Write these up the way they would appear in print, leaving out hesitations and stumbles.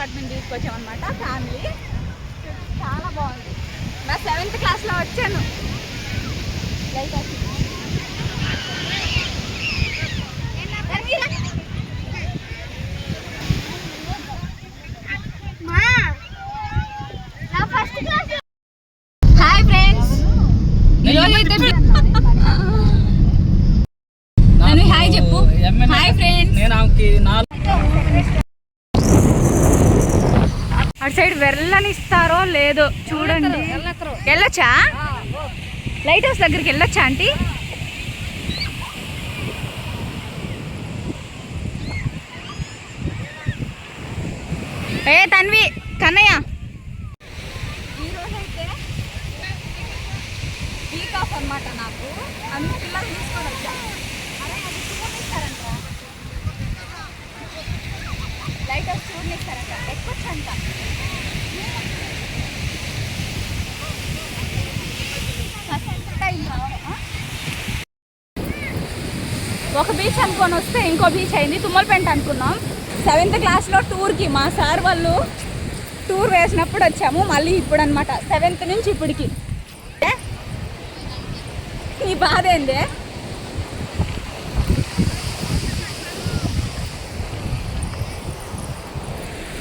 Apartment తీసుకొచ్చామన్నమాట family. చాలా బాగుంది. నా 7th క్లాస్లో వచ్చాను. లైట్ హాయ్ ఫ్రెండ్స్, ఈరోజైతే హాయ్ చెప్పు. Hi friends. అటు సైడ్ వెళ్ళనిస్తారో లేదో చూడండి. వెళ్ళొచ్చా? లైట్ హౌస్ దగ్గరికి వెళ్ళొచ్చా ఆంటీ? ఏ తన్వి, కన్నయ్య, ఈరోజైతే వీక్ ఆఫ్ అనమాట నాకు. అన్ని పిల్లలు తీసుకొని వచ్చా. అదే అది చూడనిస్తారంట, లైట్ హౌస్ చూడనిస్తారంట, ఎక్కొచ్చంట. ఒక బీచ్ అనుకొని వస్తే ఇంకో బీచ్ అయింది. తుమ్మలపేంట అనుకున్నాం. 7th క్లాస్లో టూర్కి మా సార్ వాళ్ళు టూర్ వేసినప్పుడు వచ్చాము. మళ్ళీ ఇప్పుడు అనమాట 7th నుంచి ఇప్పటికి. నీ బాధ ఏంది?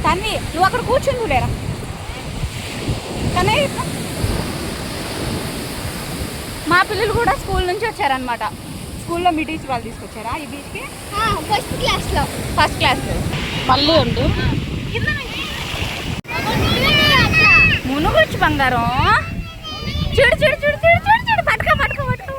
తన్వి, నువ్వు అక్కడ కూర్చుని లేరా? కానీ మా పిల్లలు కూడా స్కూల్ నుంచి వచ్చారనమాట. స్కూల్లో మీ టీచర్ వాళ్ళు తీసుకొచ్చారా ఈ బీచ్కి? ఫస్ట్ క్లాస్లో మళ్ళీ ఉండు. మునుగొచ్చు బంగారం. చూడు చూడు చూడు చూడు చూడు చూడు, పట్టుకో పట్టుకో పట్టుకో.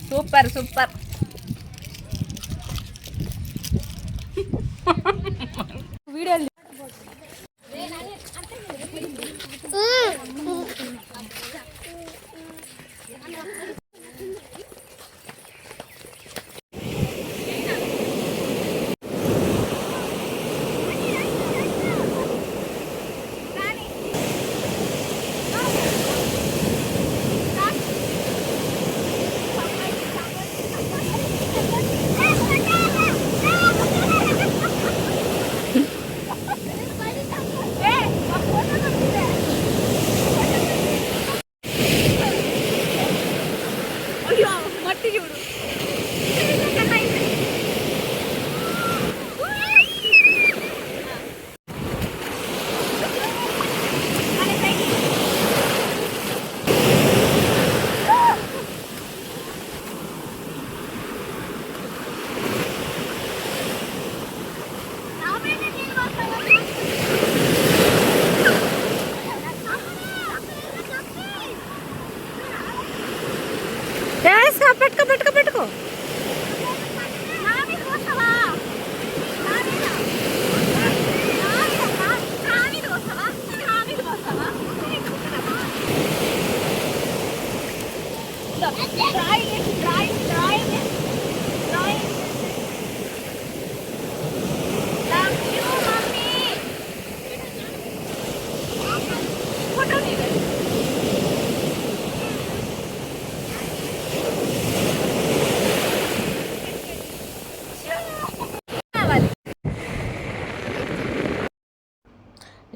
Super super. వీడియో పెట్టుకో పెట్టుకో పెట్టుకో.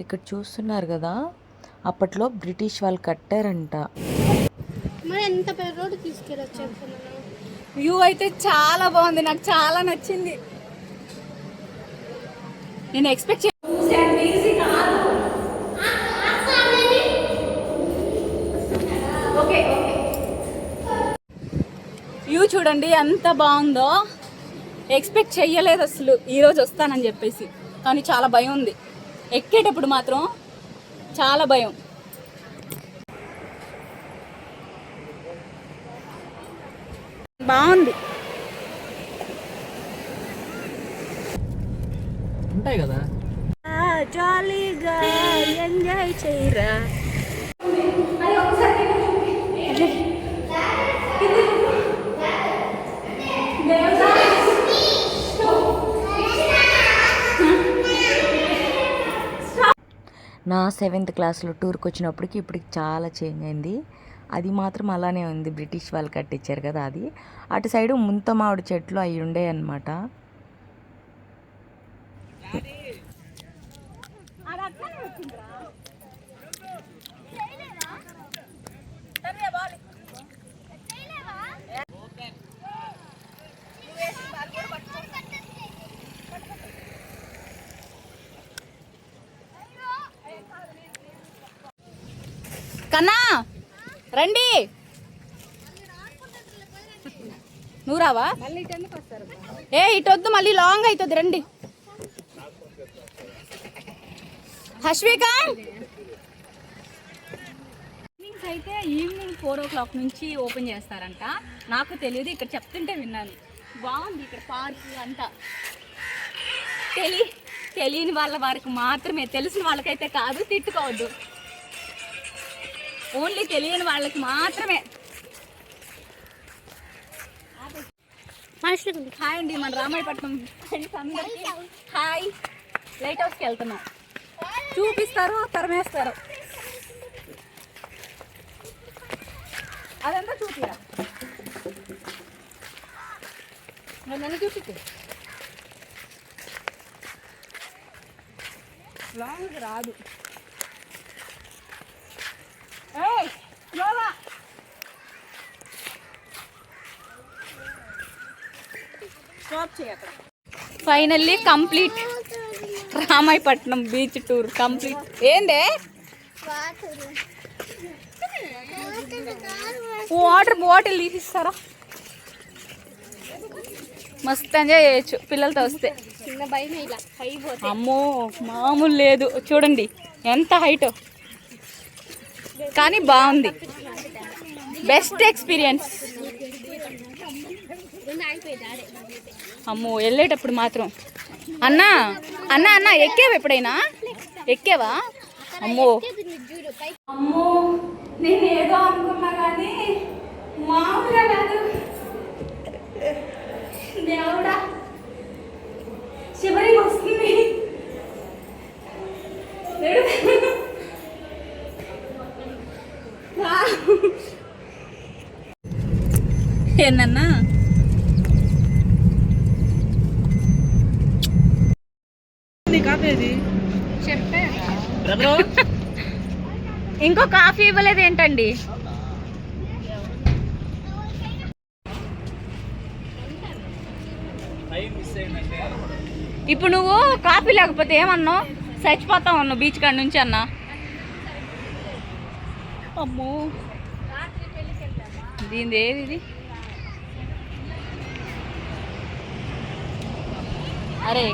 ఇక్కడ చూస్తున్నారు కదా, అప్పట్లో బ్రిటిష్ వాళ్ళు కట్టారంట. వ్యూ అయితే చాలా బాగుంది, నాకు చాలా నచ్చింది. నేను ఎక్స్పెక్ట్ వ్యూ చూడండి ఎంత బాగుందో. ఎక్స్పెక్ట్ చెయ్యలేదు అసలు ఈరోజు వస్తానని చెప్పేసి, కానీ చాలా భయం ఉంది. ఎక్కేటప్పుడు మాత్రం చాలా భయం. బాగుంది. ఉంటాయి కదా, జాలీగా ఎంజాయ్ చేయరా. నా 7th క్లాస్లో టూర్కి వచ్చినప్పటికి ఇప్పటికి చాలా చేంజ్ అయింది. అది మాత్రం అలానే ఉంది, బ్రిటిష్ వాళ్ళు కట్టించారు కదా అది. అటు సైడు ముంత మామిడి చెట్లు అవి ఉండే అనమాట. కన్నా రండి, నువ్వు రావా? ఏ ఇటొద్దు, మళ్ళీ లాంగ్ అవుతుంది, రండి. హర్షిక అయితే ఈవినింగ్ 4 o'clock నుంచి ఓపెన్ చేస్తారంట. నాకు తెలియదు, ఇక్కడ చెప్తుంటే విన్నాను. బాగుంది ఇక్కడ పార్క్ అంతా. తెలియని వాళ్ళ వారికి మాత్రమే, తెలిసిన వాళ్ళకైతే కాదు, తిట్టుకోవద్దు. ఓన్లీ తెలియని వాళ్ళకి మాత్రమే. హాయ్ అండి, మన రామాయపట్నం ఫ్రెండ్స్ అందరికీ హాయ్. లైట్ హౌస్కి వెళ్తున్నాం, చూపిస్తారు, తరిమేస్తారు. అదంతా చూపిరా, నన్ను చూపించు. లాంగ్ రాదు. Finally complete Ramayapatnam beach tour complete. ఏందే వాటర్ బాటిల్ తీసిస్తారా? మస్తు ఎంజాయ్ చేయొచ్చు పిల్లలతో వస్తే. అమ్మో మామూలు లేదు, చూడండి ఎంత హైట్, కానీ బాగుంది. Best experience. అమ్మో వెళ్ళేటప్పుడు మాత్రం అన్నా అన్నా అన్నా ఎక్కేవా ఎప్పుడైనా? ఎక్కేవా? అమ్మో అమ్మో, నేను ఏదో అనుకున్నా కానీ మామూలుగా కాదు. దేవుడా, చివరికి వస్తుంది. ఏందన్నా ఇంకో కాఫీ ఇవ్వలేదు ఏంటండి? ఇప్పుడు నువ్వు కాఫీ లేకపోతే ఏమన్నావు? చచ్చిపోతావు అన్నావు బీచ్ కాడ నుంచి అన్నా. అమ్మో దీనిది ఏది ఇది? అరే